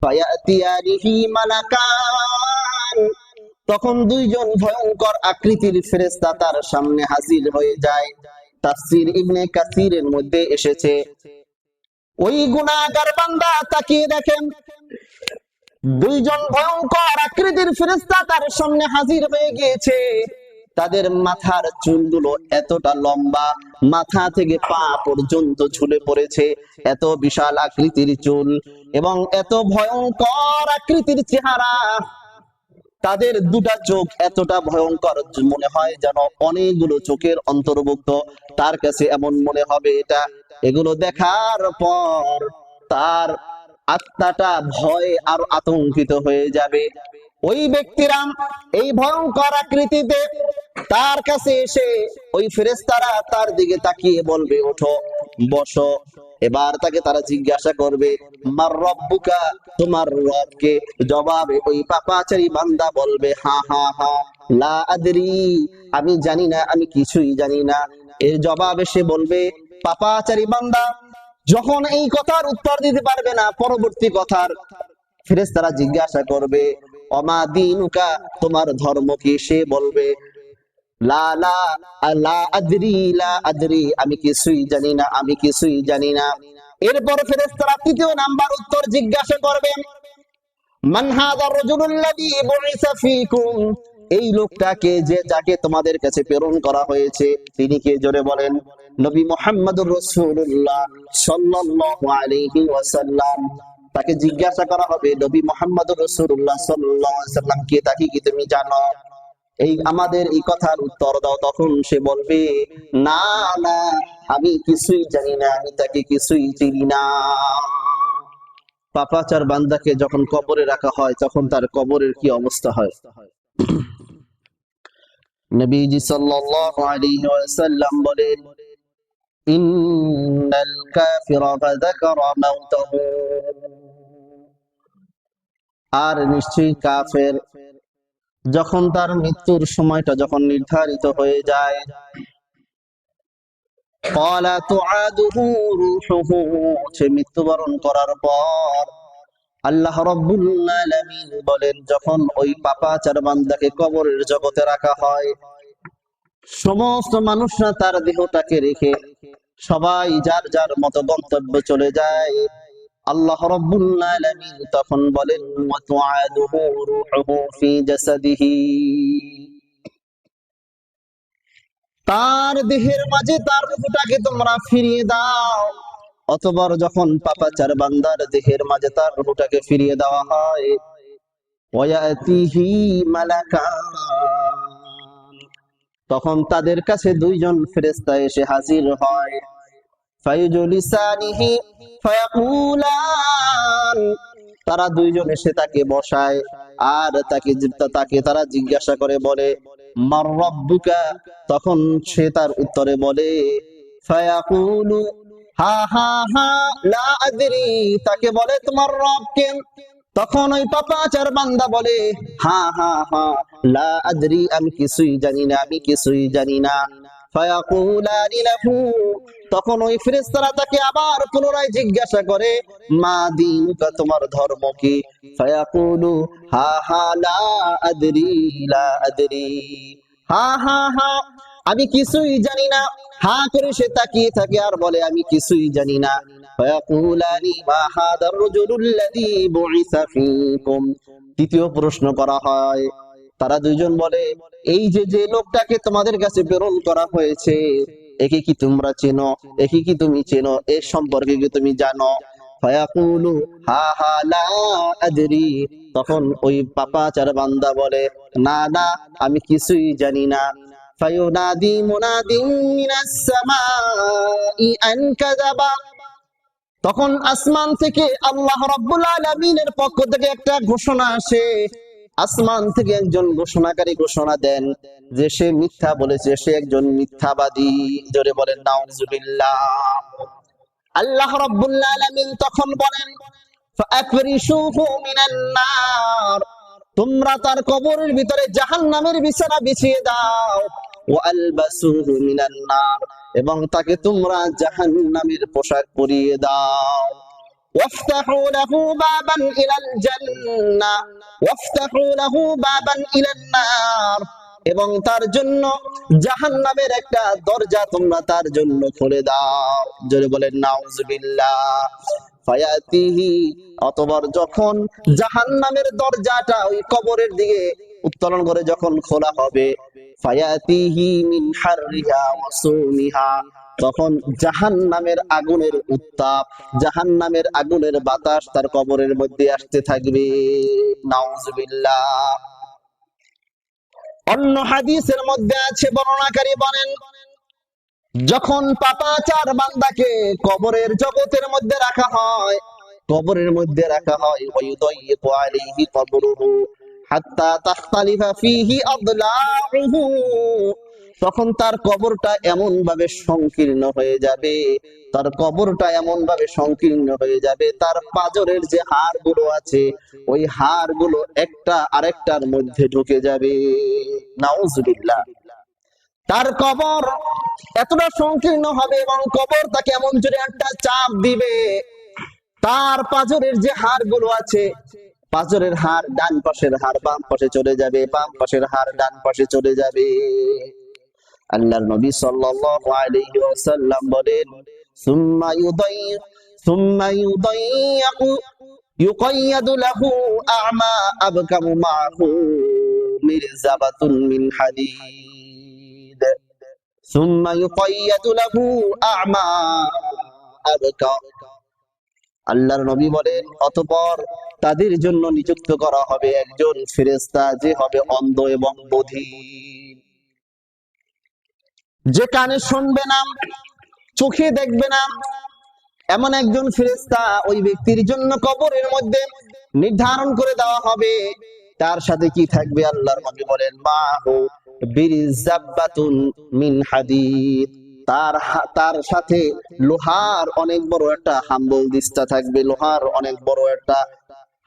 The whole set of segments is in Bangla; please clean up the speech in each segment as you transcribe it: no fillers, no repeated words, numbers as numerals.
ফায়াতিয়ানিহি মালাকান, তখন দুইজন ভয়ঙ্কর আকৃতির ফেরেশতা তার সামনে হাজির হয়ে যায়। তাফসীর ইবনে কাসিরের মধ্যে এসেছে, ওই গুনাহগার বান্দা তাকিয়ে দেখেন দুইজন ভয়ঙ্কর আকৃতির ফেরেশতা তার সামনে হাজির হয়ে গিয়েছে। তাদের মাথার চুলগুলো এতটা লম্বা, মাথা থেকে পা পর্যন্ত ঝুলে পড়েছে, এত বিশাল আকৃতির চুল এবং এত ভয়ঙ্কর আকৃতির চেহারা। তাদের দুটা চোখ এতটা ভয়ঙ্কর, মনে হয় যেন অনেকগুলো চোখের অন্তর্ভুক্ত। তার কাছে এমন মনে হবে এটা, এগুলো দেখার পর তার আত্মাটা ভয়ে আর আতঙ্কিত হয়ে যাবে। ওই ব্যক্তিরা এই ভয়ঙ্কর আকৃতিতে তার কাছে এসে ওই ফেরেশতারা তার দিকে তাকিয়ে বলবে, ওঠো, বসো। এবার তাকে তারা জিজ্ঞাসা করবে, মার রব্বুকা, তোমার রবকে? জবাবে ওই পাপাচারী বান্দা বলবে, হা হা হা লা আদরি, আমি জানি না, আমি কিছুই জানি না। এর জবাবে সে বলবে, পাপাচারী বান্দা যখন এই কথার উত্তর দিতে পারবে না, পরবর্তী কথার ফেরেশতারা জিজ্ঞাসা করবে, অমা দীনুকা, তোমার ধর্ম কি? সে বলবে, লা লা লা আদরি, লা আদরি, আমি কিছুই জানি না, আমি কিছুই জানি না। এরপর ফেরেশতারা তৃতীয় নাম্বার উত্তর জিজ্ঞাসা করবে, মান হাযার রাজুলুল্লাযী বুইসা ফীকুম, এই লোকটাকে যে যাকে তোমাদের কাছে প্রেরণ করা হয়েছে তিনি কে? জোরে বলেন, নবী মুহাম্মদুর রাসূলুল্লাহ সাল্লাল্লাহু আলাইহি ওয়াসাল্লাম। তাকে জিজ্ঞাসা করা হবে, নবী মুহাম্মদুর রাসূলুল্লাহ সাল্লাল্লাহু আলাইহি ওয়াসাল্লাম কে, তাকে কি তুমি জানো? এই আমাদের এই কথার উত্তর দাও। তখন সে বলবে, না না, আমি কিছুই জানি না, আমি তাকে কিছুই চিনি না। পাপাচার বান্দাকে যখন কবরে রাখা হয় তখন তার কবরের কি অবস্থা হয়? নবীজি সাল্লাল্লাহু আলাইহি ওয়াসাল্লাম বলেন, ইন্নাল কাফিরা যাকারা মাউতাহু, আর নিশ্চয়ই কাফের যখন তার মৃত্যুর সময়টা যখন নির্ধারিত হয়ে যায়, ক্বালা তুআদুহু রূহুহু, সে মৃত্যুবরণ করার পর আল্লাহ রাব্বুল আলামিন বলেন, যখন ওই পাপাচার বান্দাকে কবরের জগতে রাখা হয়, সমস্ত মানুষরা তার দেহটাকে রেখে সবাই যার যার মতো গন্তব্য চলে যায়। আল্লাহ রাব্বুল আলামিন তখন বলেন, ওয়া তুআদুহু রূহুহু ফি জাসাদিহি, তার দেহের মাঝে তার রূহটাকে তোমরা ফিরিয়ে দাও। অতঃপর যখন পাপাচার বান্দার দেহের মাঝে তার রূহটাকে ফিরিয়ে দেওয়া হয়, ওয়ায়াতিহি মালাকান, তখন তাদের কাছে দুইজন ফেরেশতা এসে হাজির হয়। ফায়ুজলিসানিহি ফায়াকুলান, তারা দুইজন এসে তাকে বসায় আর তাকে তারা জিজ্ঞাসা করে, বলে, মার রব্বুকা, তখন সে তার উত্তরে বলে, ফায়াকুলু হা হা হা লা আদরি, তাকে বলে, তোমার রব কে? তখন ওই পাপাচার বান্দা বলে, হা হা হা লা আদরি, আমি কিছুই জানি না, আমি কিছুই জানি না। ফায়াকুলানি লাহু, তখন ওই ফেরেশতারা তাকে আবার পুনরায় জিজ্ঞাসা করে, মা দীনুকা, তোমার ধর্ম কি? ফায়াকুলু হা হা লা আদরি, লা আদরি, হা হা হা আমি কিছুই জানি না। হা করে সে তাকিয়ে থাকে আর বলে, আমি কিছুই জানি না। ফায়াকুলানি মা হাদার রাজুলুল্লাযী বুইসা ফীকুম, তৃতীয় প্রশ্ন করা হয়। তারা দুইজন বলে, এই যে যে লোকটাকে তোমাদের কাছে প্রেরণ করা হয়েছে, একে কি তোমরা চেনো? একে কি তুমি চেনো? এর সম্পর্কে কি তুমি জানো? ফায়াকুলু হা হা লা আদরি, তখন ওই পাপাচার বান্দা বলে, না না, আমি কিছুই জানি না। ফায়ুনাদি মুনাদিন মিনাস সামাই আন কাযাবা, তখন আসমান থেকে আল্লাহ রাব্বুল আলামিনের পক্ষ থেকে একটা ঘোষণা আসে। আসমান থেকে একজন ঘোষণাকারী ঘোষণা দেন যে সে মিথ্যা বলেছে, সে একজন মিথ্যাবাদী। জোরে বলেন নাউযুবিল্লাহ। আল্লাহ রাব্বুল আলামিন তখন বলেন, ফাআফরিশুহু মিনান নার, তোমরা তার কবরের ভিতরে জাহান্নামের বিছানা বিছিয়ে দাও। ওয়া আলবাসুহু মিনান নার, এবং তাকে তোমরা জাহান্নামের পোশাক পরিয়ে দাও। وافتحوا له بابا إلى الجنة وافتحوا له بابا إلى النار, এবং তার জন্য জাহান্নামের একটা দরজা তোমরা তার জন্য খুলে দাও. জোরে বলেন নাউজুবিল্লাহ. ফায়াতিহি, অতঃপর যখন জাহান্নামের দরজাটা ওই কবরের দিকে উত্তোলন করে যখন খোলা হবে, ফায়াতিহি মিন হাররিহা ওয়া সুমিহা, তখন জাহান্নামের আগুনের উত্তাপ, জাহান্নামের আগুনের বাতাস তার কবরের মধ্যে আসতে থাকবে. নাউজুবিল্লাহ. অন্য হাদিসের মধ্যে আছে, বর্ণনাকারী বলেন, যখন পাপাচার বান্দাকে কবরের জগতের মধ্যে রাখা হয়, কবরের মধ্যে রাখা হয়, ওয়ায়ুদাইয়িকু আলাইহি কবরুহু হাত্তা তাখতালিফা ফীহি আদলাউহু, তখন তার কবরটা এমন ভাবে সংকীর্ণ হয়ে যাবে, তার কবরটা এমন ভাবে সংকীর্ণ হয়ে যাবে, তার পাজরের যে হাড়গুলো আছে ওই হাড়গুলো একটা আরেকটার মধ্যে ঢুকে যাবে. নাউজুবিল্লাহ. তার কবর এতটা সংকীর্ণ হবে এবং কবর তাকে এমন জোরে একটা চাপ দিবে, তার পাজরের যে হাড়গুলো আছে, পাজরের হাড়, ডান পাশের হাড় বাম পাশে চলে যাবে, বাম পাশের হাড় ডান পাশে চলে যাবে. আল্লাহর নবী সাল্লাল্লাহু আলাইহি ওয়াসাল্লাম বলেন, সুম্মা ইউদাইয়িকু ইউকাইয়াদু লাহু আ'মা আবকামু মা'হু মিরজাবাতুন মিন হাদিদ, সুম্মা ইউকাইয়াদু লাহু আ'মা আবকা. আল্লাহর নবী বলেন, অতঃপর তাদের জন্য নিযুক্ত করা হবে একজন ফেরেশতা, যে হবে অন্ধ এবং বধির, যে কানে শুনবে না, চোখে দেখবে না, এমন একজন ফেরেশতা ওই ব্যক্তির জন্য কবরের মধ্যে নির্ধারণ করে দেওয়া হবে. তার সাথে কি থাকবে? আল্লাহর নবী বলেন, মাহু বিরজাবাতুন মিন হাদিদ, তার সাথে লোহার অনেক বড় একটা হাম্বল দিস্তা থাকবে, লোহার অনেক বড় একটা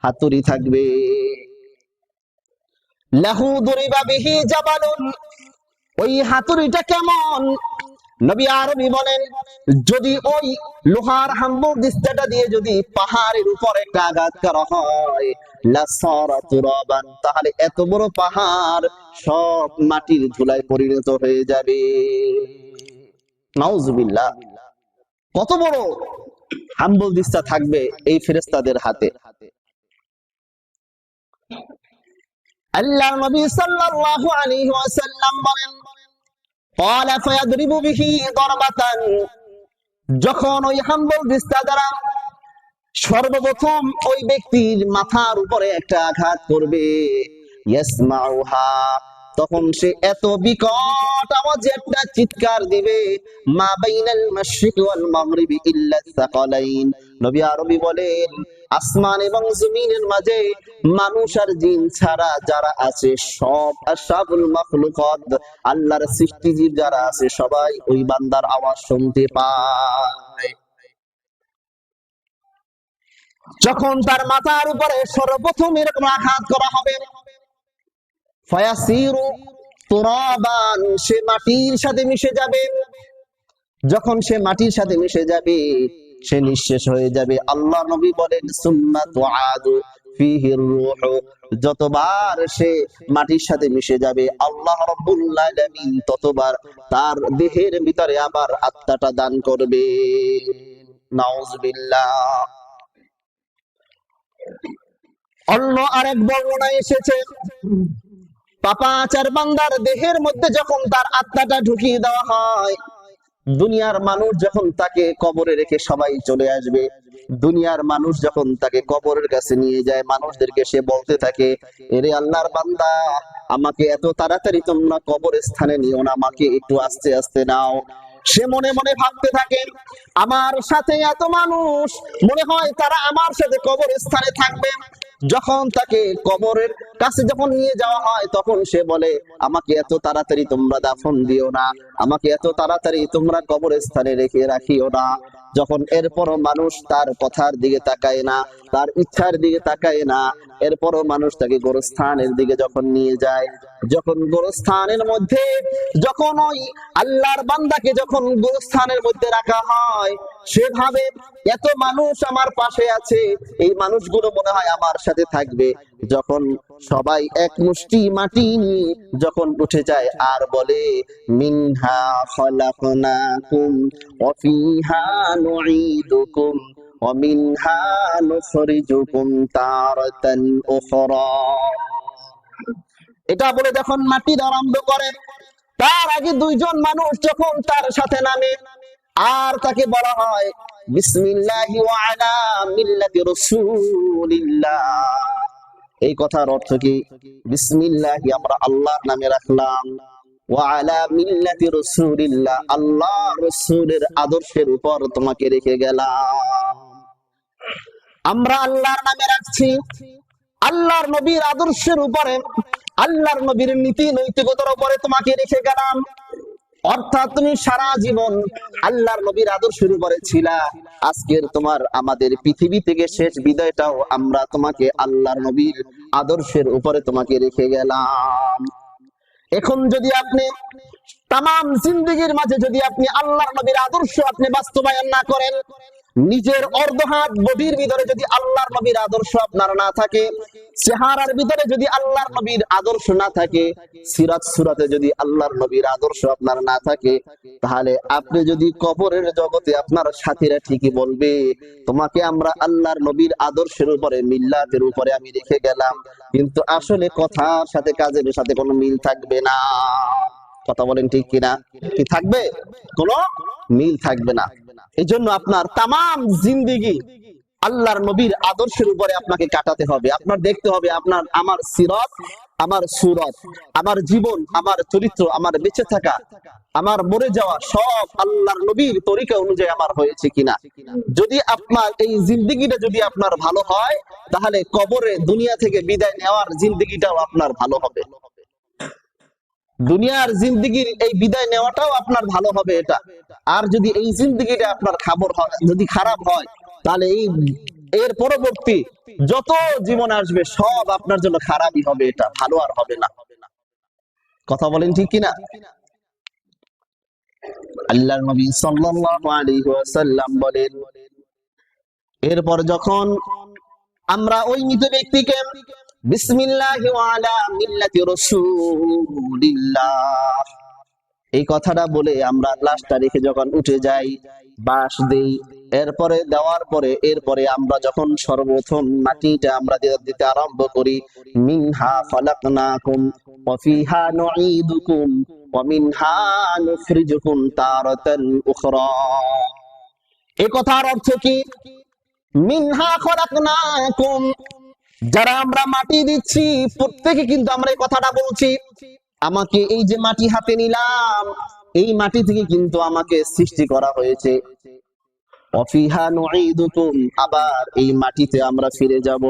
হাতুড়ি থাকবে. লাহু দুরিবা বিহি জাবালুন, ওই হাতুড়িটা কেমন? নবী আরবি বলেন, যদি ওই লোহার হাম্বল দিস্তাটা দিয়ে যদি পাহাড়ের উপর একটা আঘাত করা হয়, লাসারা তুরাবান, তাহলে এত বড় পাহাড় সব মাটির ধুলায় পরিণত হয়ে যাবে. নাউজুবিল্লাহ. কত বড় হাম্বল দিস্তা থাকবে এই ফেরেশতাদের হাতে. আল্লাহর নবী সাল্লাল্লাহু আলাইহি ওয়াসাল্লাম বলেন, ক্বালা ফায়াদরিবু বিহি দরবাতান, যখন ওই হাম্বল দিস্তা দ্বারা সর্বপ্রথম ওই ব্যক্তির মাথার উপরে একটা আঘাত করবে, ইয়াসমাউহা, তখন সে এত বিকট আওয়াজে একটা চিৎকার দিবে, মা বাইনাল মাশরিক ওয়াল মাগরিবি ইল্লা সাকালাইন. নবী আরবি বলেন, আসমান এবং জমিনের মাঝে মানুষ আর জিন ছাড়া যারা আছে, সব আশরাফুল মাখলুকাত, আল্লাহর সৃষ্টিজীব যারা আছে, সবাই ওই বান্দার আওয়াজ শুনতে পায়. যখন তার মাথার উপরে সর্বপ্রথম এরকম আঘাত করা হবে, ফায়াসিরু তুরাবান, সে মাটির সাথে মিশে যাবে. যখন সে মাটির সাথে মিশে যাবে, সে নিঃশেষ হয়ে যাবে. আল্লাহ নবী বলেন, সুম্মা তুআদু ফিহির রূহু, যতবার সে মাটির সাথে মিশে যাবে, আল্লাহ রাব্বুল আলামিন ততবার তার দেহের ভিতরে আবার আত্মাটা দান করবে. নাউজুবিল্লাহ. অন্য আরেক বর্ণনায় এসেছে, পাপাচার বান্দার দেহের মধ্যে যখন তার আত্মাটা ঢুকিয়ে দেওয়া হয়, দুনিয়ার মানুষ যখন তাকে কবরে রেখে সবাই চলে আসবে, দুনিয়ার মানুষ যখন তাকে কবরের কাছে নিয়ে যায়, মানুষদেরকে সে বলতে থাকে, এরে আল্লাহর বান্দা, আমাকে এত তাড়াতাড়ি তোমরা কবরের স্থানে নিও না, আমাকে একটু আস্তে আস্তে নাও. সে মনে মনে ভাবতে থাকে, আমার সাথে এত মানুষ, মনে হয় তারা আমার সাথে কবরের স্থানে থাকবে. যখন তাকে কবরের কাছে যখন নিয়ে যাওয়া হয় তখন সে বলে, আমাকে এত তাড়াতাড়ি তোমরা দাফন দিও না, আমাকে এত তাড়াতাড়ি তোমরা কবরস্থানে রেখে রাখিও না। যখন এরপরও মানুষ তার কথার দিকে তাকায় না, তার ইচ্ছার দিকে তাকায় না, এরপরও মানুষ তাকে গোরস্থানের দিকে যখন নিয়ে যায়, যখন গোরস্থানের মধ্যে যখন ওই আল্লাহর বান্দাকে যখন গোরস্থানের মধ্যে রাখা হয়, সেভাবে এত মানুষ আমার পাশে আছে, এই মানুষগুলো মনে হয় আমার সাথে থাকবে। যখন সবাই এক মুষ্টি মাটি নিয়ে যখন উঠে যায় আর বলে, মিনহা খলাকনাকুম ওয়া ফিহা নুঈদুকুম ওয়া মিনহা নুখরিজুকুম তারাতান উখরা, এটা বলে যখন মাটি আরম্ভ করে, তার আগে দুইজন মানুষ যখন তার সাথে নামে আর তাকে বলা হয়, বিসমিল্লাহি ওয়া আলা মিল্লাতি রাসূলিল্লাহ। এই কথার অর্থ কি? বিসমিল্লাহি আমরা আল্লাহর নামে রাখলাম, ওয়া আলা মিল্লাতি রাসূলিল্লাহ আল্লাহ রাসূলের আদর্শের উপর তোমাকে রেখে গেলাম। আমরা আল্লাহর নামে রাখছি, আল্লাহর নবীর আদর্শের উপরে, আল্লাহর নবীর নীতি নৈতিকতার উপরে তোমাকে রেখে গেলাম। অর্থাৎ তুমি সারা জীবন আল্লাহর নবীর আদর্শের উপরে ছিলা, আজকের তোমার আমাদের পৃথিবী থেকে শেষ বিদায়টাও আমরা তোমাকে আল্লাহর নবীর আদর্শের উপরে তোমাকে রেখে গেলাম। এখন যদি আপনি তামাম জিন্দেগীর মাঝে যদি আপনি আল্লাহর নবীর আদর্শ আপনি বাস্তবায়ন না করেন, নিজের অর্ধহাত বডির ভিতরে যদি আল্লাহর নবীর আদর্শ আপনার না থাকে, চেহারার ভিতরে যদি আল্লাহর নবীর আদর্শ না থাকে, সিরাত সুরাতে যদি আল্লাহর নবীর আদর্শ আপনার না থাকে, তাহলে আপনি যদি কবরের জগতে আপনার সাথীরা ঠিকই বলবে, তোমাকে আমরা আল্লাহর নবীর আদর্শের উপরে মিল্লাতের উপরে আমি রেখে গেলাম, কিন্তু আসলে কথার সাথে কাজের সাথে কোনো মিল থাকবে না। কথা বলেন ঠিক কিনা? কি থাকবে? কোনো মিল থাকবে না। এই জন্য আপনার তামাম জিন্দেগি আল্লাহর নবীর আদর্শের উপরে আপনাকে কাটাতে হবে। আপনার দেখতে হবে আপনার আমার সিরাত, আমার সুরত, আমার জীবন, আমার চরিত্র, আমার বেঁচে থাকা, আমার মরে যাওয়া সব আল্লাহর নবীর তরিকা অনুযায়ী আমার হয়েছে কিনা। যদি আপনার এই জিন্দেগিটা যদি আপনার ভালো হয়, তাহলে কবরে দুনিয়া থেকে বিদায় নেওয়ার জিন্দেগিটাও আপনার ভালো হবে, দুনিয়ার জিন্দেগির এই বিদায় নেওয়াটাও আপনার ভালো হবে এটা। আর যদি এই জিন্দেগিটা আপনার খবর হয়, যদি খারাপ হয়, তাহলে এই এর পরবর্তী যত জীবন আসবে সব আপনার জন্য খারাপই হবে, এটা ভালো আর হবে না। কথা বলেন ঠিক কিনা? আল্লাহর নবী সাল্লাল্লাহু আলাইহি ওয়াসাল্লাম বলেন, এরপর যখন আমরা ওই মৃত ব্যক্তিকে বিসমিল্লাহি ওয়া আলা মিল্লাতি রাসূলিল্লাহ এই কথাটা বলে আমরা লাশটা রেখে যখন উঠে যাই, বাঁশ দেই, এরপরে দেওয়ার পরে এরপরে আমরা যখন সর্বপ্রথম মাটিটা আমরা দিতে আরম্ভ করি, মিনহা খালাকনাকুম ওয়া ফিহা নুঈদুকুম ওয়া মিনহা নুখরিজুকুম তারাতান উখরা। এই কথার অর্থ কি? মিনহা খালাকনাকুম, যারা আমরা মাটি দিচ্ছি প্রত্যেকে কিন্তু আমরা এই কথাটা বলছি, আমাকে এই যে মাটি হাতে নিলাম, এই মাটি থেকে কিন্তু আমাকে সৃষ্টি করা হয়েছে। ওয়াফিহা নুঈদুকুম, আবার এই মাটিতে আমরা ফিরে যাব।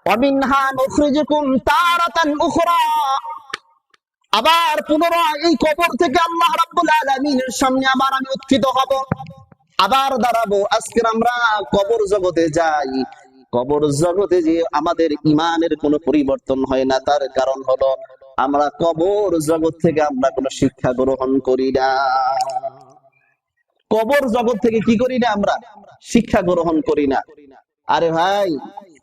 ওয়া মিনহা নুখরিজুকুম তারাতান উখরা, আবার পুনরায় এই কবর থেকে আল্লাহ রাব্বুল আলামিনের সামনে আবার আমি উত্থিত হব, আবার দাঁড়াবো। আজকে আমরা কবর জগতে যাই, কবর জগতে যে আমাদের ইমানের কোনো পরিবর্তন হয় না, তার কারণ হলো আমরা কবর জগৎ থেকে আমরা কোনো শিক্ষা গ্রহণ করি না। কবর জগৎ থেকে কি করি না? আমরা শিক্ষা গ্রহণ করি না। আরে ভাই,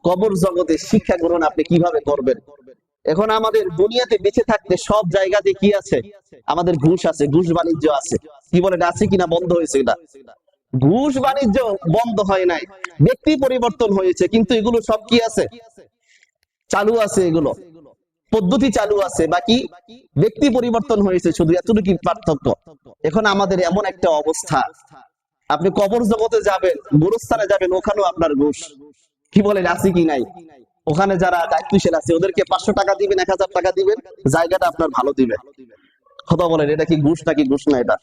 কবর জগতে শিক্ষা গ্রহণ আপনি কিভাবে করবেন? এখন আমাদের দুনিয়াতে বেঁচে থাকতে সব জায়গাতে কি আছে? আমাদের ঘুষ আছে, ঘুষ বাণিজ্য আছে। কি বলে, আছে কিনা? বন্ধ হয়েছে না? ঘুষ বাণিজ্য বন্ধ হয় নাই, ব্যক্তি পরিবর্তন হয়েছে, কিন্তু এগুলো সব কি আছে? চালু আছে, এগুলো পদ্ধতি চালু আছে, বাকি ব্যক্তি পরিবর্তন হয়েছে, শুধু এতটুকু পার্থক্য। এখন আমাদের এমন একটা অবস্থা, আপনি কবর জগতে যাবেন, গোরস্থানে যাবেন, ওখানেও আপনার ঘুষ। কি বলেন, আছে কি নাই? ওখানে যারা দায়িত্বশীল আছে ওদেরকে 500 টাকা দিবেন, 1000 টাকা দিবেন, জায়গাটা আপনার ভালো দিবেন। কথা বলেন, এটা কি ঘুষ নাকি ঘুষ না? এটা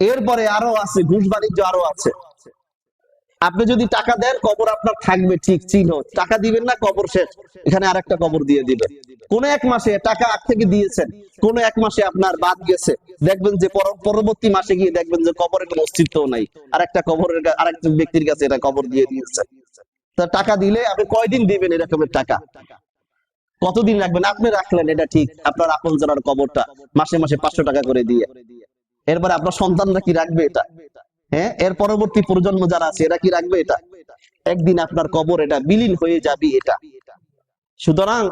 এরপরে আরো আছে, ঘুষ বাণিজ্য আরো আছে। আপনি যদি টাকা দেন কবর আপনার থাকবে, ঠিক চিহ্ন। টাকা দিবেন না, কবর শেষ, এখানে আরেকটা কবর দিয়ে দিবে। কোন এক মাসে টাকা আগ থেকে দিয়েছেন, কোন এক মাসে আপনার বাদ গেছে, দেখবেন যে পরবর্তী মাসে গিয়ে দেখবেন যে কবরের কোনো অস্তিত্ব নাই, আরেকটা কবরের আরেকজন ব্যক্তির কাছে এটা কবর দিয়ে দিয়েছে। তা টাকা দিলে আপনি কয়দিন দিবেন এরকমের টাকা? কতদিন রাখবেন? আপনি রাখলেন, এটা ঠিক, আপনার আপন জনের কবরটা মাসে মাসে 500 টাকা করে দিয়ে। এরপরে আপনার সন্তানরা কি রাখবে এটা? হ্যাঁ, এর পরবর্তী প্রজন্ম যারা আছে এরা কি রাখবে এটা? একদিন আপনার কবর এটা বিলীন হয়ে যাবে এটা। সুতরাং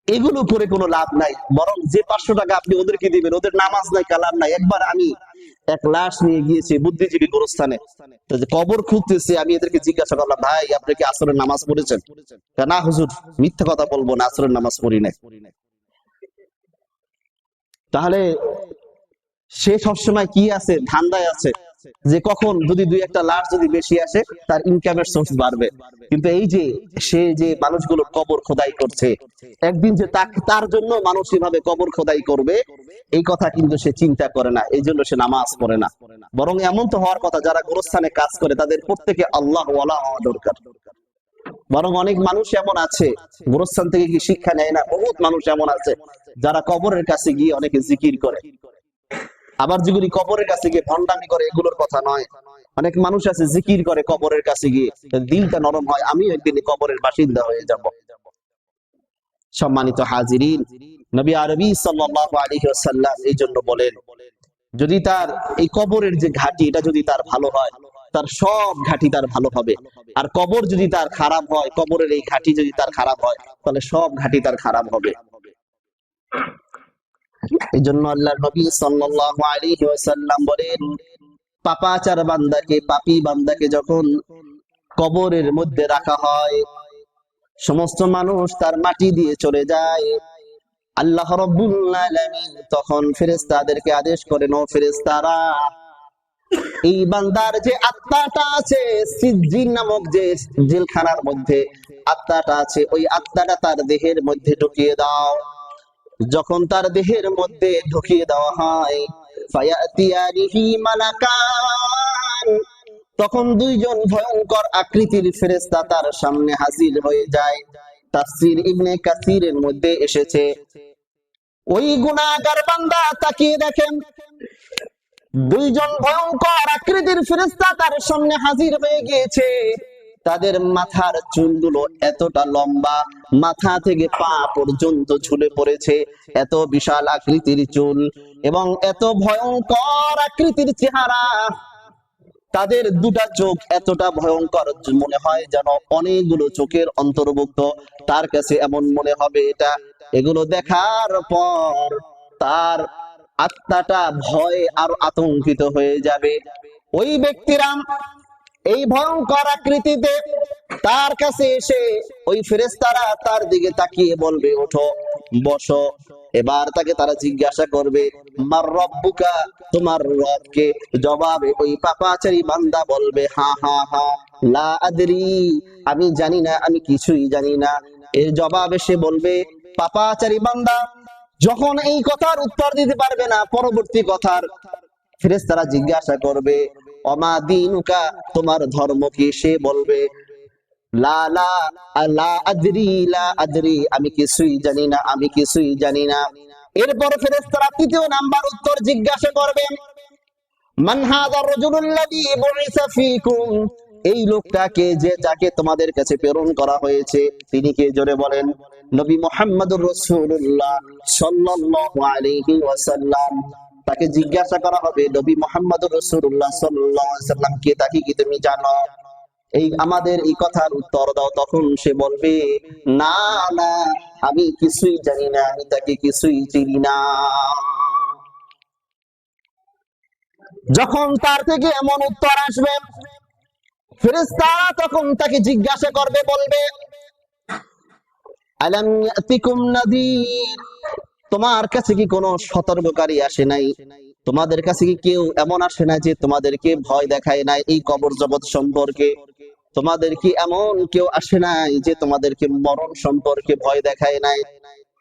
এগুলো করে কোনো লাভ নাই, বরং যে 500 টাকা আপনি ওদেরকে দিবেন, ওদের নামাজ নাই, কালাম নাই। একবার আমি এক লাশ নিয়ে গিয়েছি বুদ্ধিজীবী গোরস্থানে, তো যে কবর খুঁজতেছে, আমি এদেরকে জিজ্ঞাসা করলাম, ভাই আপনি কি আসরের নামাজ পড়েছেন? না হুজুর, মিথ্যা কথা বলবো না, আসরের নামাজ পড়ি নাই। তাহলে সে সবসময় কি আছে, ধান্দায় আছে যে কখন যদি দুই একটা লাশ যদি বেশি আসে তার ইনকামের সোর্স বাড়বে। কিন্তু এই যে সে যে মানুষগুলোর কবর খোদাই করছে, একদিন যে তার জন্য মানুষ এভাবে কবর খোদাই করবে, এই কথা কিন্তু সে চিন্তা করে না, এই জন্য সে নামাজ পড়ে না। বরং এমন তো হওয়ার কথা, যারা গোরস্থানে কাজ করে তাদের প্রত্যেকে আল্লাহ ওয়ালা হওয়া দরকার। বরং অনেক মানুষ এমন আছে গোরস্থান থেকে কি শিক্ষা নেয় না, বহুত মানুষ এমন আছে যারা কবরের কাছে গিয়ে অনেকে জিকির করে। আবার যেগুলি কবরের কাছে গিয়ে ভণ্ডামি করে, এগুলোর কথা নয়। অনেক মানুষ আছে জিকির করে কবরের কাছে গিয়ে, দিলটা নরম হয়, আমি একদিন কবরের বাসিন্দা হয়ে যাব। সম্মানিত হাজিরিন, নবী আরবি সাল্লাল্লাহু আলাইহি ওয়াসাল্লাম এই জন্য বলেন, যদি তার এই কবরের যে ঘাটি এটা যদি তার ভালো হয়, তার সব ঘাটি তার ভালো হবে। আর কবর যদি তার খারাপ হয়, কবরের এই ঘাটি যদি তার খারাপ হয়, তাহলে সব ঘাটি তার খারাপ হবে। এই জন্য আল্লাহর নবী সাল্লাল্লাহু আলাইহি ওয়াসাল্লাম বলেন, পাপাচার বান্দাকে, পাপী বান্দাকে যখন কবরের মধ্যে রাখা হয়, সমস্ত মানুষ তার মাটি দিয়ে চলে যায়, আল্লাহ রাব্বুল আলামিন তখন ফেরেশতাদেরকে আদেশ করেন, ও ফেরেশতারা, এই বান্দার যে আত্মাটা আছে সিজ্জিন নামক যে জেলখানার মধ্যে আত্মাটা আছে, ওই আত্মাটা তার দেহের মধ্যে ঢুকিয়ে দাও। যখন তার দেহের মধ্যে ঢুকিয়ে দেওয়া হয়, ফায়াতিয়ানিহি মালাকান, তখন দুইজন ভয়ঙ্কর আকৃতির ফেরেশতা তার সামনে হাজির হয়ে যায়। তাফসীর ইবনে কাসিরের মধ্যে এসেছে, ওই গুনাহগার বান্দা তাকিয়ে দেখেন, দুইজন ভয়ঙ্কর আকৃতির ফেরেশতা তার সামনে হাজির হয়ে গিয়েছে। তাদের মাথার চুলগুলো এতটা লম্বা, মাথা থেকে পা পর্যন্ত ঝুলে পড়েছে, এত বিশাল আকৃতির চুল এবং এত ভয়ঙ্কর আকৃতির চেহারা। তাদের দুটা চোখ এতটা ভয়ঙ্কর, মনে হয় যেন অনেকগুলো চোখের অন্তর্ভুক্ত। তার কাছে এমন মনে হবে এটা, এগুলো দেখার পর তার আত্মাটা ভয়ে আর আতঙ্কিত হয়ে যাবে। ওই ব্যক্তিরা এই ভয়ঙ্কর আকৃতিতে তার কাছে এসে ওই ফেরেশতারা তার দিকে তাকিয়ে বলবে, ওঠো, বসো। এবার তাকে তারা জিজ্ঞাসা করবে, মার রব্বুকা, তোমার রব কে? জবাবে ওই পাপাচারী বান্দা বলবে, হা হা হা, লা আদরি, আমি জানি না, আমি কিছুই জানি না। এর জবাবে সে বলবে, পাপাচারী বান্দা যখন এই কথার উত্তর দিতে পারবে না, পরবর্তী কথার ফেরেশতারা জিজ্ঞাসা করবে, অমা দীনুকা, তোমার ধর্ম কি? সে বলবে, লা লা লা আদরি, লা আদরি, আমি কিছুই জানি না, আমি কিছুই জানি না। এরপর ফেরেশতারা তৃতীয় নাম্বার উত্তর জিজ্ঞাসা করবেন, মান হাযা রাজুলুল্লাযী বুইসা ফীকুম, এই লোকটাকে যে যাকে তোমাদের কাছে প্রেরণ করা হয়েছে তিনি কে? জোরে বলেন, নবী মুহাম্মদুর রাসূলুল্লাহ সাল্লাল্লাহু আলাইহি ওয়াসাল্লাম। তাকে জিজ্ঞাসা করা হবে, নবী মুহাম্মদুর রাসূলুল্লাহ সাল্লাল্লাহু আলাইহি ওয়াসাল্লাম কে, তাকে কি তুমি জানো? এই আমাদের এই কথার উত্তর দাও। তখন সে বলবে, না না, আমি কিছুই জানি না, আমি তাকে কিছুই চিনি না। যখন তার থেকে এমন উত্তর আসবে, ফেরেশতারা তখন তাকে জিজ্ঞাসা করবে, বলবে, আলাম ইয়াতিকুম নাযীর, তোমার কাছে কি কোনো সতর্ককারী আসে নাই? তোমাদের কাছে কি কেউ এমন আসে না যে তোমাদেরকে ভয় দেখায় নাই এই কবর জগৎ সম্পর্কে? তোমাদের কি এমন কেউ আসে নাই যে তোমাদেরকে মরণ সম্পর্কে ভয় দেখায় নাই?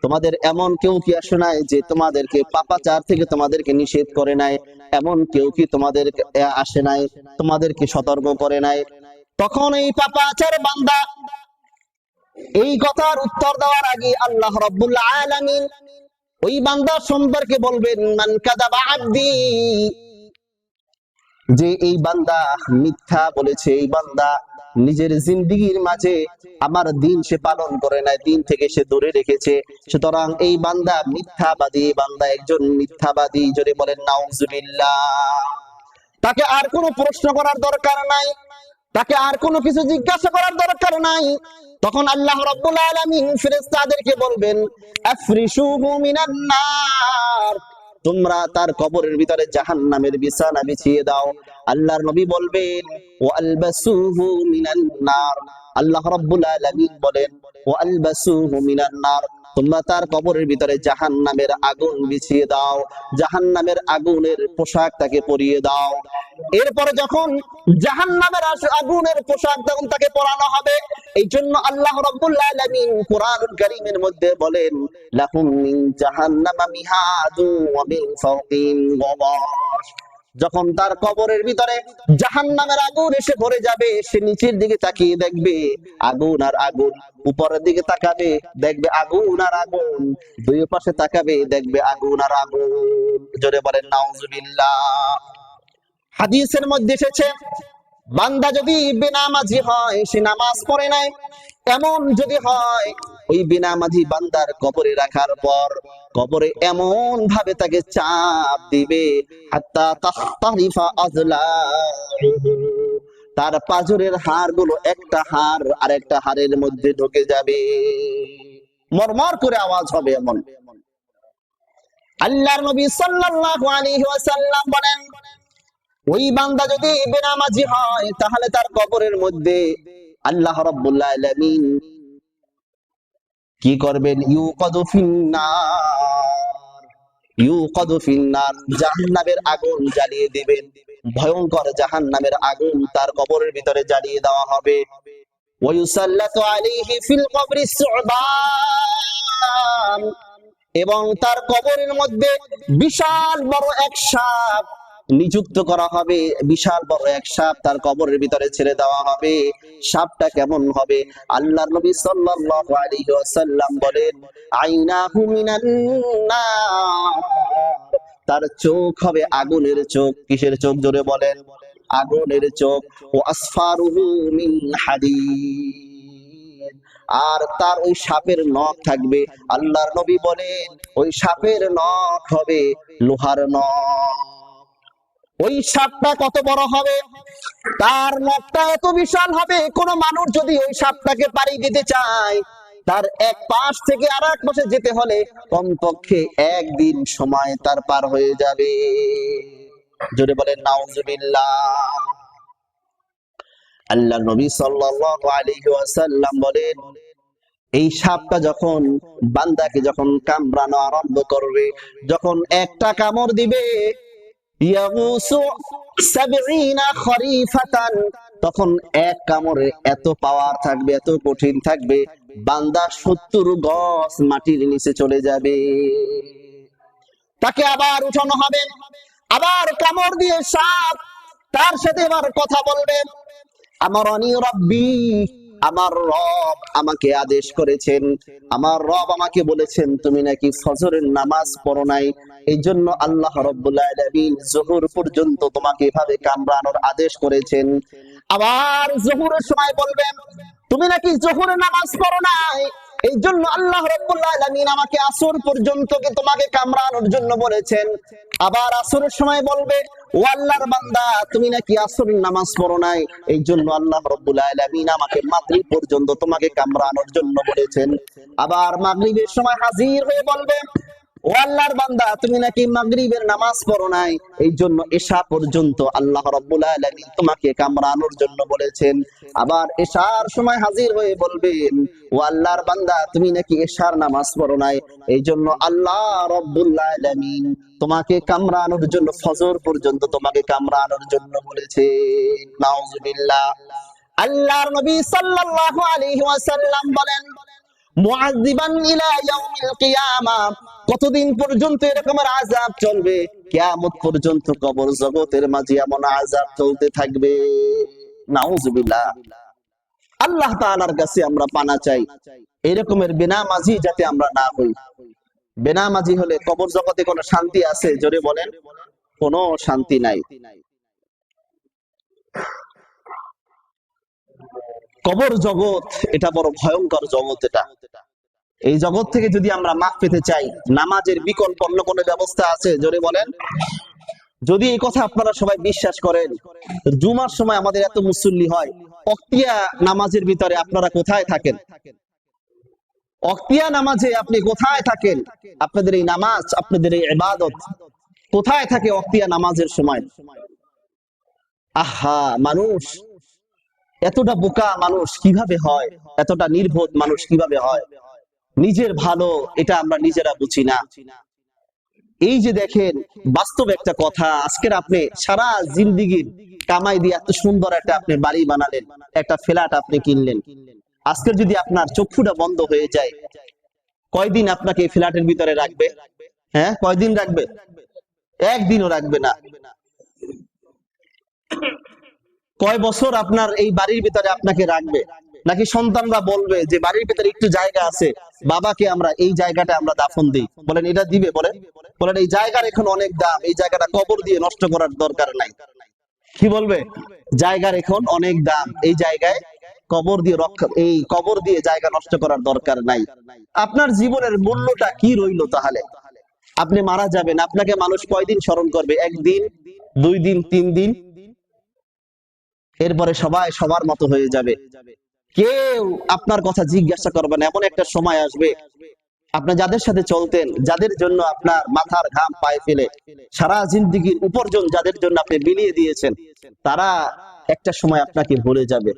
তোমাদের এমন কেউ কি আসে নাই যে তোমাদেরকে পাপাচার থেকে তোমাদেরকে নিষেধ করে নাই? এমন কেউ কি তোমাদের আসে নাই তোমাদেরকে সতর্ক করে নাই? তখন এই পাপাচার বান্দা এই কথার উত্তর দেওয়ার আগে আল্লাহ রাব্বুল আলামিন ওই বান্দা সম্পর্কে বলবেন, মান কাযাবা আবদি, যে এই বান্দা মিথ্যা বলেছে, এই বান্দা নিজের জিন্দেগির মাঝে আমার দিন সে পালন করে নাই, দিন থেকে সে দূরে রেখেছে, সুতরাং এই বান্দা মিথ্যাবাদী, বান্দা একজন মিথ্যাবাদী। জোরে বলেন নাউজুবিল্লাহ। তাকে আর কোনো প্রশ্ন করার দরকার নাই, তাকে আর কোনো কিছু জিজ্ঞাসা করার দরকার নাই। তখন আল্লাহ রাব্বুল আলামিন ফেরেশতাদেরকে বলবেন, আফরিশুহু মিনান নার, তোমরা তার কবরের ভিতরে জাহান্নামের বিছানা বিছিয়ে দাও। আল্লাহর নবী বলবেন, ওয়া আলবাসুহু মিনান নার, আল্লাহ রাব্বুল আলামিন বলেন, ওয়া আলবাসুহু মিনান নার, তোমরা তার কবরের ভিতরে জাহান্নামের আগুন বিছিয়ে দাও, জাহান্নামের আগুনের পোশাক তাকে পরিয়ে দাও। এরপরে যখন জাহান্নামের আগুনের পোশাক তখন তাকে পরানো হবে, এই জন্য আল্লাহ রাব্বুল আলামিন কোরআনুল কারীমের মধ্যে বলেন, লাহুম মিন জাহান্নামা মিহাদু ওয়া মিন ফাওকিহিম গওয়াশ, যখন তার কবরের ভিতরে জাহান্নামের আগুন এসে ভরে যাবে, সে নিচের দিকে তাকিয়ে দেখবে আগুন আর আগুন, উপরের দিকে তাকাবে দেখবে আগুন আর আগুন, দুই পাশে তাকাবে দেখবে আগুন আর আগুন। জোরে বলেন নাউজুবিল্লাহ। হাদিসের মধ্যে এসেছে, বান্দা যদি বেনামাজি হয়, সে নামাজ পড়ে নাই, এমন যদি হয়, ওই বেনামাজি বান্দার কবরে রাখার পর কবরে এমন ভাবে তাকে চাপ দিবে, হাত্তা তাখতারিফা আযলাউহু, তার পাজরের হাড়গুলো একটা হাড় আর একটা হাড়ের মধ্যে ঢুকে যাবে, মরমর করে আওয়াজ হবে এমন। আল্লাহর নবী সাল্লাল্লাহু আলাইহি ওয়াসাল্লাম বলেন, ওই বান্দা যদি বেনামাজি হয়, তাহলে তার কবরের মধ্যে আল্লাহ রাব্বুল আলামিন কি করবেন, ইউকাদু ফিন্নার, ইউকাদু ফিন্নার, জাহান্নামের আগুন জ্বালিয়ে দিবেন, ভয়ঙ্কর জাহান্নামের আগুন তার কবরের ভিতরে জ্বালিয়ে দেওয়া হবে। ওয়ায়ুসাল্লাতু আলাইহি ফিল কবরি সুবান, এবং তার কবরের মধ্যে বিশাল বড় এক সাপ নিযুক্ত করা হবে, বিশাল বড় এক সাপ তার কবরের ভিতরে ছেড়ে দেওয়া হবে। সাপটা কেমন হবে? আল্লাহর নবী সাল্লাল্লাহু আলাইহি ওয়াসাল্লাম বলেন, আইনাহু মিনান নার, তার চোখ হবে আগুনের চোখ। কিসের চোখ? জোরে বলেন, আগুনের চোখ। ও আসফারুহু মিন হাদীদ, আর তার ওই সাপের নখ থাকবে, আল্লাহর নবী বলেন ওই সাপের নখ হবে লোহার নখ। ওই সাপটা কত বড় হবে? তার নখটা এত বিশাল হবে, কোন মানুষ যদি ওই সাপটাকে পাড়ি দিতে চায়, তার এক পাশ থেকে আর এক পাশে যেতে হলে কমপক্ষে একদিন সময় তার পার হয়ে যাবে। জোরে বলেন নাউজুবিল্লাহ। আল্লাহ নবী সাল্লাল্লাহু আলাইহি ওয়াসাল্লাম বলেন, এই সাপটা যখন বান্দাকে যখন কামড়ানো আরম্ভ করবে, যখন একটা কামড় দিবে, ইয়াগুসু সাবঈনা খরিফাতান, তখন এক কামড়ে এত পাওয়ার থাকবে, এত কঠিন থাকবে, বান্দা 70 গজ মাটির নিচে চলে যাবে। তাকে আবার উঠানো হবে, আবার কামড় দিয়ে সাপ তার সাথে এবার কথা বলবে, আমারানি রাব্বি, আমার রব আমাকে আদেশ করেছেন, আমার রব আমাকে বলেছেন তুমি নাকি ফজরের নামাজ পড়ো নাই, এই জন্য আল্লাহ রাব্বুল আলামিন যোহর পর্যন্ত তোমাকে এভাবে কামড়ানোর আদেশ করেছেন। আবার যোহরের সময় বলবেন, তুমি নাকি যোহরের নামাজ পড়ো নাই, এই জন্য আল্লাহ রাব্বুল আলামিন আমাকে আসর পর্যন্ত তোমাকে কামড়ানোর জন্য বলেছেন। আবার আসরের সময় বলবে, ও আল্লাহর বান্দা তুমি নাকি আসরের নামাজ পড়ো নাই, এই জন্য আল্লাহ রাব্বুল আলামিন আমাকে মাগরিব পর্যন্ত তোমাকে কামড়ানোর জন্য বলেছেন। আবার মাগরিবের সময় হাজির হয়ে বলবে, ও আল্লাহর বান্দা তুমি নাকি মাগরিবের নামাজ পড়ো নাই, এই জন্য এশা পর্যন্ত আল্লাহ রাব্বুল আলামিন তোমাকে কামড়ানোর জন্য বলেছেন। আবার এশার সময় হাজির হয়ে বলবেন, ও আল্লাহর বান্দা তুমি নাকি এশার নামাজ পড়ো নাই, এই জন্য আল্লাহ রাব্বুল আলামিন তোমাকে কামড়ানোর জন্য ফজর পর্যন্ত তোমাকে কামড়ানোর জন্য বলেছেন। নাউজুবিল্লাহ। আল্লাহর নবী সাল্লাল্লাহু আলাইহি ওয়াসাল্লাম বলেন, মুআযযিবান ইলা ইয়াউমিল কিয়ামা, কতদিন পর্যন্ত এরকমের আযাব চলবে? কিয়ামত পর্যন্ত কবর জগতের মাঝে এমন আযাব চলতে থাকবে। নাউযুবিল্লাহ। আল্লাহ তাআলার কাছে আমরা পানা চাই এরকমের বেনামাজি যাতে আমরা না হই। বেনামাজি হলে কবর জগতে কোনো শান্তি আছে? জোরে বলেন, কোনো শান্তি নাই। কবর জগৎ এটা বড় ভয়ঙ্কর জগৎ। এটা, এই জগৎ থেকে যদি আমরা মাফ পেতে চাই, নামাজের বিকল্প অন্য কোনো ব্যবস্থা আছে? জোরে বলেন। যদি এই কথা আপনারা সবাই বিশ্বাস করেন, জুমার সময় আমাদের এত মুসল্লি হয়, ওয়াক্তিয়া নামাজের ভিতরে আপনারা কোথায় থাকেন? ওয়াক্তিয়া নামাজে আপনি কোথায় থাকেন? আপনাদের এই নামাজ, আপনাদের এই ইবাদত কোথায় থাকে ওয়াক্তিয়া নামাজের সময়? আহা, মানুষ এতটা বোকা মানুষ কিভাবে হয়? এতটা নির্বোধ মানুষ কিভাবে হয়? নিজের ভালো এটা আমরা নিজেরা বুঝি না। এই যে দেখেন, বাস্তব একটা কথা, আজকের আপনি সারা জিন্দেগির কামাই দিয়ে এত সুন্দর একটা আপনি বাড়ি বানালেন, একটা ফ্ল্যাট আপনি কিনলেন। আজকের যদি আপনার চক্ষুটা বন্ধ হয়ে যায়, কয়দিন আপনাকে এই ফ্ল্যাটের ভিতরে রাখবে? হ্যাঁ, কয়দিন রাখবে? একদিনও রাখবে না। কয় বছর আপনার এই বাড়ির ভিতরে আপনাকে রাখবে? নাকি সন্তানরা বলবে যে বাড়ির ভিতরে একটু জায়গা আছে, বাবাকে আমরা এই জায়গাটা আমরা দাফন দিই? বলেন এটা দিবে? বলেন বলেন এই জায়গার এখন অনেক দাম, এই জায়গাটা কবর দিয়ে নষ্ট করার দরকার নাই। কি বলবে? জায়গার এখন অনেক দাম, এই জায়গায় কবর দিয়ে রক্ষা, এই কবর দিয়ে জায়গা নষ্ট করার দরকার নাই। আপনার জীবনের মূল্যটা কি রইলো তাহলে? আপনি মারা যাবেন, আপনাকে মানুষ কয়দিন স্মরণ করবে? একদিন, 2 দিন, 3 দিন, এরপরে সবাই সবার মতো হয়ে যাবে। কেউ আপনার কথা জিজ্ঞাসা করবে না। এমন একটা সময় আসবে, আপনি যাদের সাথে চলতেন, যাদের জন্য আপনার মাথার ঘাম পায়ে ফেলে সারা জিন্দেগির উপার্জন যাদের জন্য আপনি বিলিয়ে দিয়েছেন, তারা একটা সময় আপনাকে ভুলে যাবে।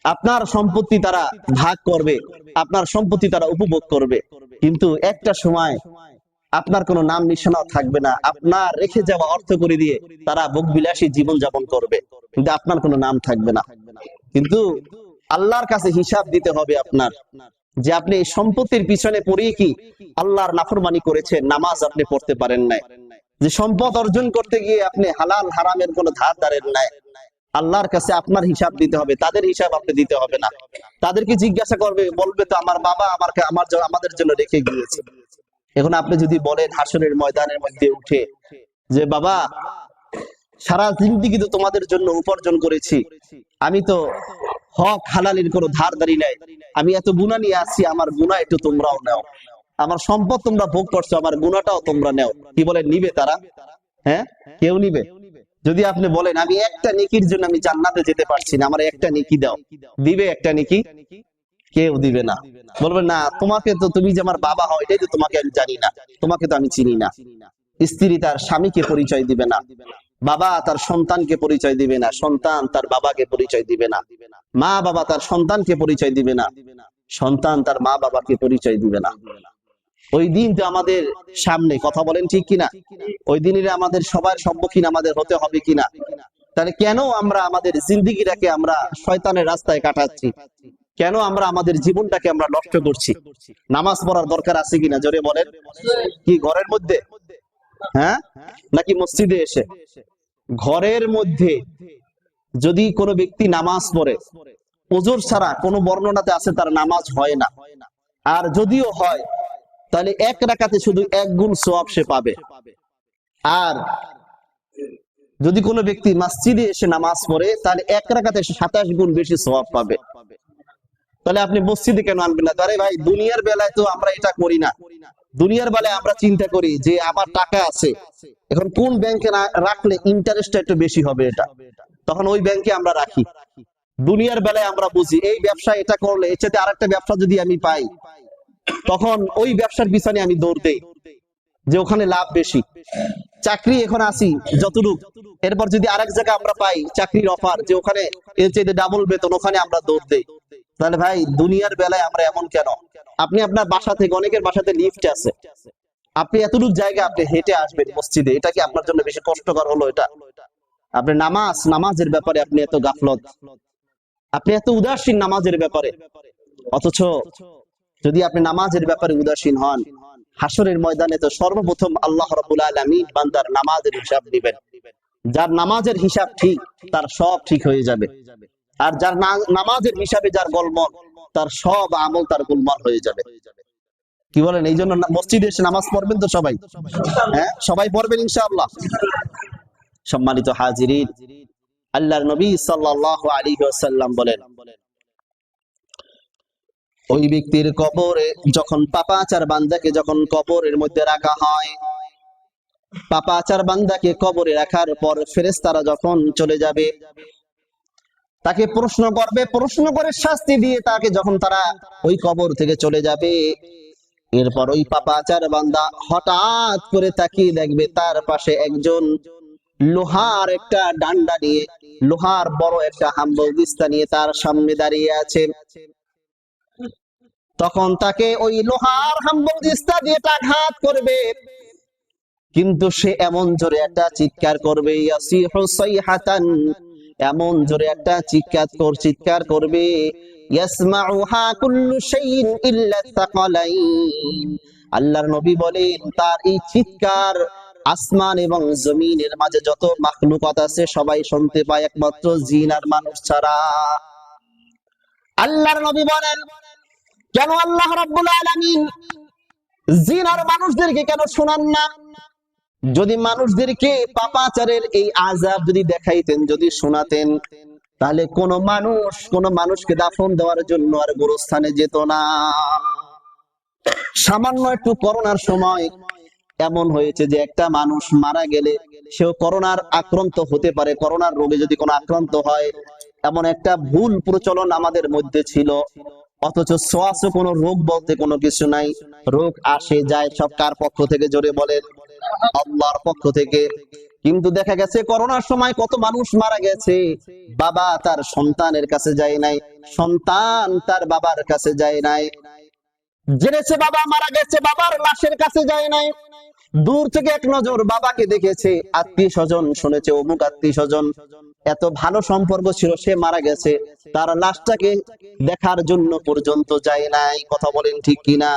আপনার সম্পত্তি তারা ভাগ করবে, আপনার সম্পত্তি তারা উপভোগ করবে, কিন্তু একটা সময় আপনার কোনো নাম নিশানাও থাকবে না। আপনার রেখে যাওয়া অর্থ করে দিয়ে তারা ভোগবিলাসী জীবন যাপন করবে, কিন্তু আপনার কোনো নাম থাকবে না। কিন্তু আল্লাহর কাছে হিসাব দিতে হবে আপনার, যে আপনি এই সম্পত্তির পিছনে পড়িয়ে কি আল্লাহর নাফরমানি করেছেন, নামাজ আপনি পড়তে পারেন নাই, যে সম্পদ অর্জন করতে গিয়ে আপনি হালাল হারামের কোনো ধার ধারেন নাই। আল্লাহর কাছে আপনার হিসাব দিতে হবে, তাদের হিসাব আপনি দিতে হবে না। তাদেরকে জিজ্ঞাসা করবে, বলবে তো আমার বাবা আমাদের জন্য রেখে গিয়েছে। এখন আপনি যদি বলেন হাসরের ময়দানের মধ্যে উঠে যে বাবা, সারা জিন্দেগি তো তোমাদের জন্য উপার্জন করেছি, আমি তো হক হালালের কোনো ধার ধারি নাই, আমি এত গুনাহ নিয়ে আসছি, আমার গুনাহ একটু তোমরাও নাও, আমার সম্পদ তোমরা ভোগ করছো, আমার গুনাহটাও তোমরা নাও। কি বলেন, নিবে তারা? হ্যাঁ, কেউ নিবে? যদি আপনি বলেন আমি একটা নেকির জন্য আমি জান্নাতে যেতে পারছি না, আমার একটা নেকি দাও, দিবে একটা নেকি? কেউ দিবে না। বলবে না, তোমাকে তো, তুমি যে আমার বাবা হও এটাই তো তোমাকে আমি জানি না, তোমাকে তো আমি চিনি না। স্ত্রী তার স্বামীকে পরিচয় দিবে না, বাবা তার সন্তানকে পরিচয় দিবে না, সন্তান তার বাবাকে পরিচয় দিবে না, মা বাবা তার সন্তানকে পরিচয় দিবে না, সন্তান তার মা বাবাকে পরিচয় দিবে না। ওই দিন তো আমাদের সামনে, কথা বলেন ঠিক কিনা? ওই দিনের আমাদের সবার সম্মুখীন আমাদের হতে হবে কিনা? তাহলে কেন আমরা আমাদের জিন্দেগিটাকে আমরা শয়তানের রাস্তায় কাটাচ্ছি? কেন আমরা আমাদের জীবনটাকে আমরা নষ্ট করছি? নামাজ পড়ার দরকার আছে কিনা? জোরে বলেন। কি ঘরের মধ্যে? হ্যাঁ, নাকি মসজিদে এসে? ঘরের মধ্যে যদি কোনো ব্যক্তি নামাজ পড়ে, ওজর ছাড়া কোনো বর্ণনাতে আছে তার নামাজ হয় না, আর যদিও হয় তাহলে এক রাকাতে শুধু 1 গুণ সওয়াব সে পাবে। আর যদি কোনো ব্যক্তি মসজিদে এসে নামাজ পড়ে, তাহলে 1 রাকাতে 27 গুণ বেশি সওয়াব পাবে। তাহলে আপনি মসজিদে কেন আনবেন না? আরে ভাই, দুনিয়ার বেলায় তো আমরা এটা করি না। দুনিয়ার বেলায় আমরা চিন্তা করি যে আমার টাকা আছে, এখন কোন ব্যাংকে রাখলে ইন্টারেস্টটা একটু বেশি হবে, এটা তখন ওই ব্যাংকে আমরা রাখি। দুনিয়ার বেলায় আমরা বুঝি এই ব্যবসা এটা করলে এর চাইতে আরেকটা ব্যবসা যদি আমি পাই, তখন ওই ব্যবসার পিছনে আমি দৌড় দেই, যে ওখানে লাভ বেশি। চাকরি এখন আসি যতটুক, এরপর যদি আরেক জায়গায় আমরা পাই চাকরির অফার, যে ওখানে এর চাইতে ডাবল বেতন, ওখানে আমরা দৌড় দেই। তাহলে ভাই, দুনিয়ার বেলায় আমরা এমন কেন? আপনি আপনার বাসা থেকে, অনেকের বাসাতে লিফট আছে, আপনি এতটুকু জায়গা আপনি হেঁটে আসবেন মসজিদে, এটা কি আপনার জন্য বেশি কষ্টকর হলো? এটা আপনি নামাজের ব্যাপারে আপনি এত গাফলত, আপনি এত উদাসীন নামাজের ব্যাপারে। অথচ যদি আপনি নামাজের ব্যাপারে উদাসীন হন, হাসরের ময়দানে তো সর্বপ্রথম আল্লাহ রাব্বুল আলামিন বান্দার নামাজের হিসাব দিবেন। যার নামাজের হিসাব ঠিক, তার সব ঠিক হয়ে যাবে। আর যার নামাজের হিসাবে যার গোলমাল, তার সব আমল তার গোলমাল হয়ে যাবে। কি বলেন? এই জন্য মসজিদে এসে নামাজ পড়বেন তো সবাই? হ্যাঁ, সবাই পড়বেন ইনশাআল্লাহ। সম্মানিত হাজিরিন, আল্লাহর নবী সাল্লাল্লাহু আলাইহি ওয়াসাল্লাম বলেন, ওই ব্যক্তির কবরে যখন পাপাচার বান্দাকে যখন কবরের মধ্যে রাখা হয়, পাপাচার বান্দাকে কবরে রাখার পর ফেরেশতারা যখন চলে যাবে, তাকে প্রশ্ন করবে, প্রশ্ন করে শাস্তি দিয়ে তাকে যখন তারা ওই কবর থেকে চলে যাবে, এরপর ওই পাপাচার বান্দা হঠাৎ করে তাকিয়ে দেখবে তার পাশে একজন লোহার একটা ডান্ডা নিয়ে, লোহার বড় একটা হাম্বল দিস্তা নিয়ে তার সামনে দাঁড়িয়ে আছে। তখন তাকে ওই লোহার হাম্বল দিস্তা দিয়ে আঘাত করবে, কিন্তু সে এমন জোরে একটা চিৎকার করবে, ইয়াসিহু সাইহাতান, এমন জোরে একটা চিৎকার করবে, ইয়াসমাউহা কুল্লু শাইইন ইল্লা সাকালাইন। আল্লাহর নবী বলেন, তার এই চিৎকার আসমান এবং জমিনের মাঝে যত মাখলুকাত আছে সবাই শুনতে পায়, একমাত্র জিন আর মানুষ ছাড়া। আল্লাহর নবী বলেন, কেন আল্লাহ রাব্বুল আলামিন জিন আর মানুষদেরকে কেন শোনান না? যদি মানুষদেরকে পাপাচারের এই আযাব যদি দেখাইতেন, যদি শোনাতেন, তাহলে কোন মানুষকে দাফন দেওয়ার জন্য আর গোরস্থানে যেত না। সামান্য একটু করোনার সময় এমন হয়েছে যে একটা মানুষ মারা গেলে সেও করোনার আক্রান্ত হতে পারে, করোনার রোগে যদি কোনো আক্রান্ত হয়, এমন একটা ভুল প্রচলন আমাদের মধ্যে ছিল। অথচ সোয়াসে কোনো রোগ বলতে কোনো কিছু নাই, রোগ আসে যায় সব কার পক্ষ থেকে? জোরে বলেন, আল্লাহর পক্ষ থেকে। কিন্তু দেখা গেছে করোনার সময় কত মানুষ মারা গেছে, বাবা তার সন্তানের কাছে যায় নাই, সন্তান তার বাবার কাছে যায় নাই, জেনেছে বাবা মারা গেছে, বাবার লাশের কাছে যায় নাই, দূর থেকে এক নজর বাবাকে দেখেছে, আত্মীয় স্বজন শুনেছে অমুক আত্মীয় স্বজন এত ভালো সম্পর্ক ছিল, সে মারা গেছে, তার লাশটাকে দেখার জন্য পর্যন্ত যায় নাই। কথা বলেন ঠিক কিনা?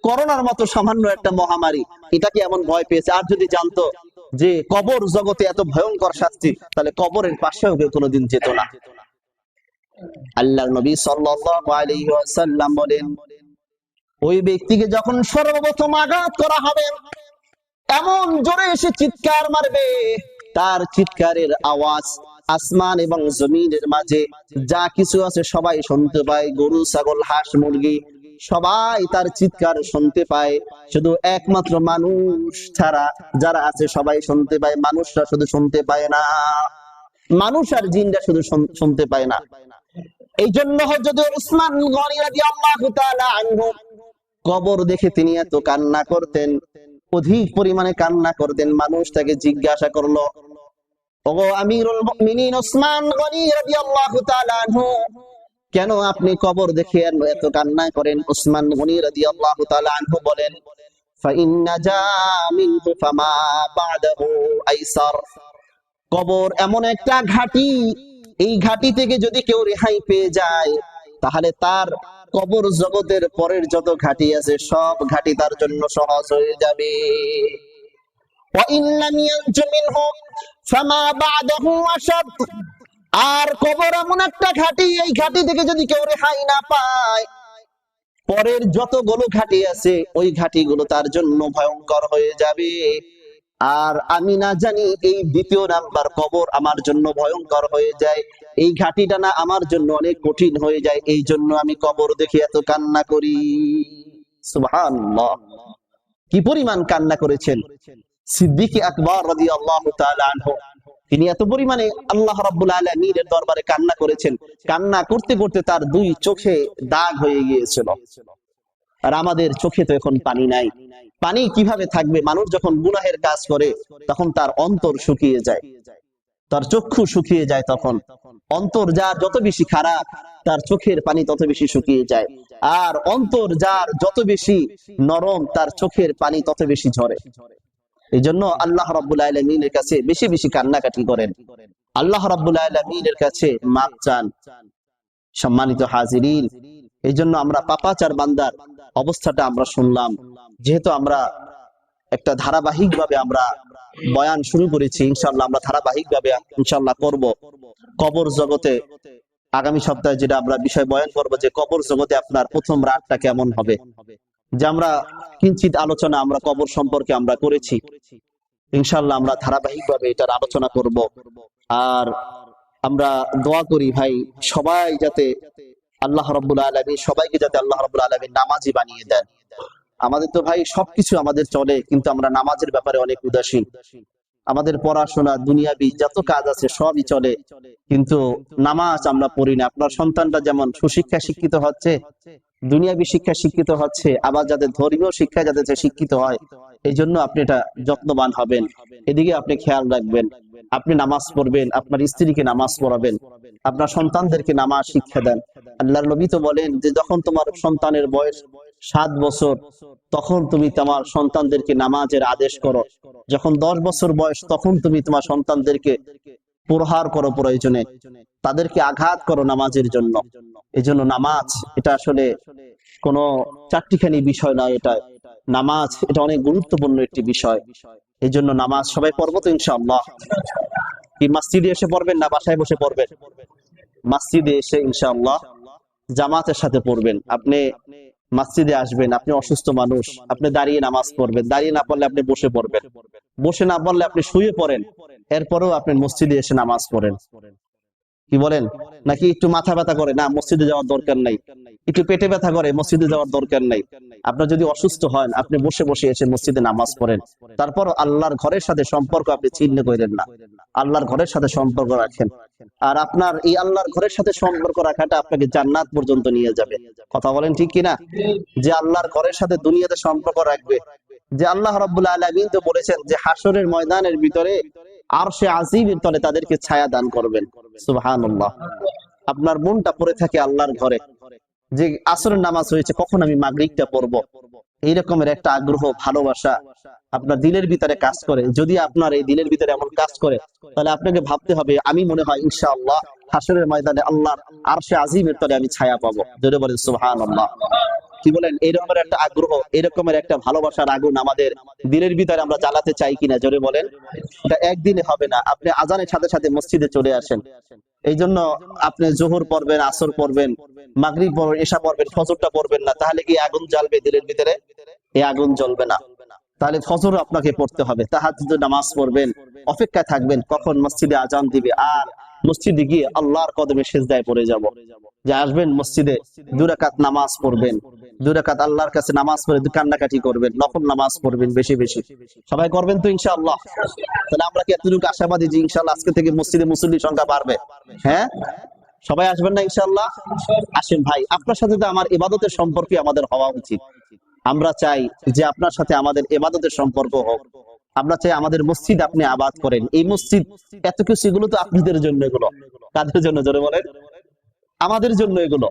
করোনার মতো সামান্য একটা মহামারী, এটাকে এমন ভয় পেয়েছে। আর যদি জানতো যে কবর জগতে এত ভয়ঙ্কর শাস্তি, তাহলে কবরের পাশেও কেউ কোনোদিন যেত না। আল্লাহর নবী সাল্লাল্লাহু আলাইহি ওয়াসাল্লাম বলেন, ওই ব্যক্তিকে যখন সর্বপ্রথম আঘাত করা হবে, এমন জোরে এসে চিৎকার মারবে, তার চিৎকারের আওয়াজ আসমান এবং জমিনের মাঝে যা কিছু আছে সবাই শুনতে পায়, গরু ছাগল হাঁস মুরগি সবাই তার চিৎকার শুনতে পায়, শুধু একমাত্র মানুষ ছাড়া যারা আছে সবাই শুনতে পায়, মানুষরা শুধু শুনতে পায় না, মানুষ আর জিনরা শুধু শুনতে পায় না। এই জন্য হযরত উসমান গনি রাদিয়াল্লাহু তাআলা আনহু কবর দেখে তিনি এত কান্না করতেন, অধিক পরিমাণে কান্না করতেন। মানুষ তাকে জিজ্ঞাসা করলো, ওগো আমিরুল মুমিনিন উসমান গনি রাদিয়াল্লাহু তাআলা আনহু, কেন আপনি কবর দেখে এত কান্না করেন? উসমান গনি রাদিয়াল্লাহু তাআলা আনহু বলেন, ফাইন্না জা মিনহু ফামা বাদাহু আইসার। কবর এমন একটা ঘাটি, এই ঘাটি থেকে যদি কেউ রেহাই পেয়ে যায়, তাহলে তার কবর জগতের পরের যত ঘাটি আছে সব ঘাটি তার জন্য সহজ হয়ে যাবে। আর কবর এমন একটা ঘাটি, এই ঘাটি থেকে যদি কেউ রেহাই না পায়, পরের যতগুলো ঘাটি আছে ওই ঘাটিগুলো তার জন্য ভয়ঙ্কর হয়ে যাবে। আর আমি না জানি এই দ্বিতীয় নাম্বার কবর আমার জন্য ভয়ঙ্কর হয়ে যায়, এই ঘাটিটা না আমার জন্য অনেক কঠিন হয়ে যায়, এই জন্য আমি কবর দেখে এত কান্না করি। সুবহানাল্লাহ, কি পরিমাণ কান্না করেছেন সিদ্দিক আকবর রাদিয়াল্লাহু তাআলা আনহু। তিনি এত পরিমাণে আল্লাহ রাব্বুল আলামিনের দরবারে কান্না করেছেন, কান্না করতে করতে তার দুই চোখে দাগ হয়ে গিয়েছিল। আর আমাদের চোখে তো এখন পানি নাই, পানি কিভাবে থাকবে? মানুষ যখন গুনাহের কাজ করে তখন তার অন্তর শুকিয়ে যায়, তার চক্ষু শুকিয়ে যায়, তখন অন্তর যার যত বেশি খারাপ তার চোখের পানি তত বেশি শুকিয়ে যায়, আর অন্তর যার যত বেশি নরম তার চোখের পানি তত বেশি ঝরে। এই জন্য আল্লাহ রাব্বুল আলামিনের কাছে বেশি বেশি কান্নাকাটি করেন, আল্লাহ রাব্বুল আলামিনের কাছে মাপ চান। সম্মানিত হাজিরিন, এই জন্য আমরা পাপাচার বান্দার অবস্থাটা আমরা শুনলাম। যেহেতু আমরা একটা ধারাবাহিক ভাবে আমরা বয়ান শুরু করেছি, ইনশাআল্লাহ আমরা ধারাবাহিক ভাবে ইনশাআল্লাহ করব। কবর জগতে আগামী সপ্তাহে যেটা আমরা বিষয় বয়ান করব, যে কবর জগতে আপনার প্রথম রাতটা কেমন হবে, যে আমরা কিঞ্চিত আলোচনা আমরা কবর সম্পর্কে আমরা করেছি। ইনশাআল্লাহ আমরা ধারাবাহিক ভাবে এটার আলোচনা করব। আর আমরা দোয়া করি ভাই, সবাই যাতে আল্লাহ রাব্বুল আলামিন সবাইকে যাতে আল্লাহ রাব্বুল আলামিন নামাজি বানিয়ে দেন। আমাদের তো ভাই সবকিছু আমাদের চলে, কিন্তু আমরা নামাজের ব্যাপারে অনেক উদাসীন। আমাদের পড়াশোনা দুনিয়াবি যত কাজ আছে সবই চলে, কিন্তু নামাজ আমরা পড়ি না। আপনার সন্তানটা যেমন সুশিক্ষা শিক্ষিত হচ্ছে, দুনিয়াবি শিক্ষা শিক্ষিত হচ্ছে, আবার যাতে ধর্মীয় শিক্ষা যাতে সে শিক্ষিত হয়, এই জন্য আপনি এটা যত্নবান হবেন, এদিকে আপনি খেয়াল রাখবেন। আপনি নামাজ পড়বেন, আপনার স্ত্রীকে নামাজ পড়াবেন, আপনার সন্তানদেরকে নামাজ শিক্ষা দেন। আল্লাহর নবী তো বলেন যে যখন তোমার সন্তানের বয়স 7 বছর, তখন তুমি তোমার সন্তানদেরকে নামাজের আদেশ করো। যখন 10 বছর বয়স, তখন তুমি তোমার সন্তানদেরকে প্রহার করো, প্রয়োজনে তাদেরকে আঘাত করো নামাজের জন্য। এই জন্য নামাজ এটা আসলে কোনো চারটিখানি বিষয় নয়, এটা নামাজ এটা অনেক গুরুত্বপূর্ণ একটি বিষয়। এই জন্য নামাজ সবাই পড়বো তো ইনশাআল্লাহ। কি মসজিদে এসে পড়বেন না বাসায় বসে পড়বেন? মসজিদে এসে ইনশাআল্লাহ জামাতের সাথে পড়বেন। আপনি মসজিদে আসবেন, আপনি অসুস্থ মানুষ, আপনি দাঁড়িয়ে নামাজ পড়বেন, দাঁড়িয়ে না পড়লে আপনি বসে পড়বেন, বসে না পড়লে আপনি শুয়ে পড়েন, এরপরেও আপনি মসজিদে এসে নামাজ পড়েন। কি বলেন? নাকি একটু মাথা ব্যথা করে, না মসজিদে যাওয়ার দরকার নাই, একটু পেটে ব্যথা করে, মসজিদে যাওয়ার দরকার নাই। আপনার যদি অসুস্থ হন, আপনি বসে বসে এসে মসজিদে নামাজ পড়েন। তারপর আল্লাহর ঘরের সাথে সম্পর্ক আপনি ছিন্ন করেন না, আল্লাহর ঘরের সাথে সম্পর্ক রাখেন। আর আপনার এই আল্লাহর ঘরের সাথে সম্পর্ক রাখাটা আপনাকে জান্নাত পর্যন্ত নিয়ে যাবে। কথা বলেন ঠিক কিনা? যে আল্লাহর ঘরের সাথে দুনিয়াতে সম্পর্ক রাখবে, যে আল্লাহ রাব্বুল আলামিন তো বলেছেন যে হাসরের ময়দানের ভিতরে আরশে আজিমের তলে তাদেরকে ছায়া দান করবেন। সুবহানাল্লাহ। আপনার মনটা পড়ে থাকে আল্লাহর ঘরে, যে আসরের নামাজ হয়েছে, কখন আমি মাগরিবটা পড়বো, এই রকমের একটা আগ্রহ ভালোবাসা আপনার দিলের ভিতরে কাজ করে। যদি আপনার এই দিলের ভিতরে এমন কাজ করে, তাহলে আপনাকে ভাবতে হবে, আমি মনে হয় ইনশাআল্লাহ হাসরের ময়দানে আল্লাহর আরশে আজিমের তলে আমি ছায়া পাবো। জোরে বলেন সুবহানাল্লাহ। কি বলেন? এরকমের একটা আগ্রহ, এরকমের একটা ভালোবাসার আগুন আমাদের দিলের ভিতরে আমরা জ্বালাতে চাই কিনা? জোরে বলেন। এটা একদিনে হবে না, আপনি আজানের সাথে সাথে মসজিদে চলে আসেন। এই জন্য আপনি জোহর পড়বেন, আসর পড়বেন, মাগরিব পড়বেন, এশা পড়বেন, ফজরটা পড়বেন না, তাহলে কি আগুন জ্বলবে দিলের ভিতরে? এই আগুন জ্বলবে না। তাহলে ফজর আপনাকে পড়তে হবে, তাহাজ্জুদ নামাজ পড়বেন, অপেক্ষায় থাকবেন কখন মসজিদে আজান দিবে, আর মসজিদে গিয়ে আল্লাহর কদমে সিজদায় পড়ে যাব। যে আসবেন মসজিদে, 2 রাকাত নামাজ পড়বেন, 2 রাকাত আল্লাহর কাছে নামাজ পড়ে কান্নাকাটি করবেন, নফল নামাজ পড়বেন বেশি বেশি। সবাই করবেন তো ইনশাআল্লাহ? তাহলে আমরা কি এতটুকু আশাবাদী যে ইনশাআল্লাহ আজকে থেকে মসজিদে মুসল্লির সংখ্যা বাড়বে? হ্যাঁ, সবাই আসবেন না ইনশাআল্লাহ? আসেন ভাই, আপনার সাথে তো আমার ইবাদতের সম্পর্কে আমাদের হওয়া উচিত। আমরা চাই যে আপনার সাথে আমাদের ইবাদতের সম্পর্ক হোক। আমরা চাই আমাদের মসজিদ আপনি আবাদ করেন। এই মসজিদ এত কিছু, এগুলো তো আপনাদের জন্য, এগুলো কাদের জন্য? জোরে বলেন। আমাদের জন্য এগুলো।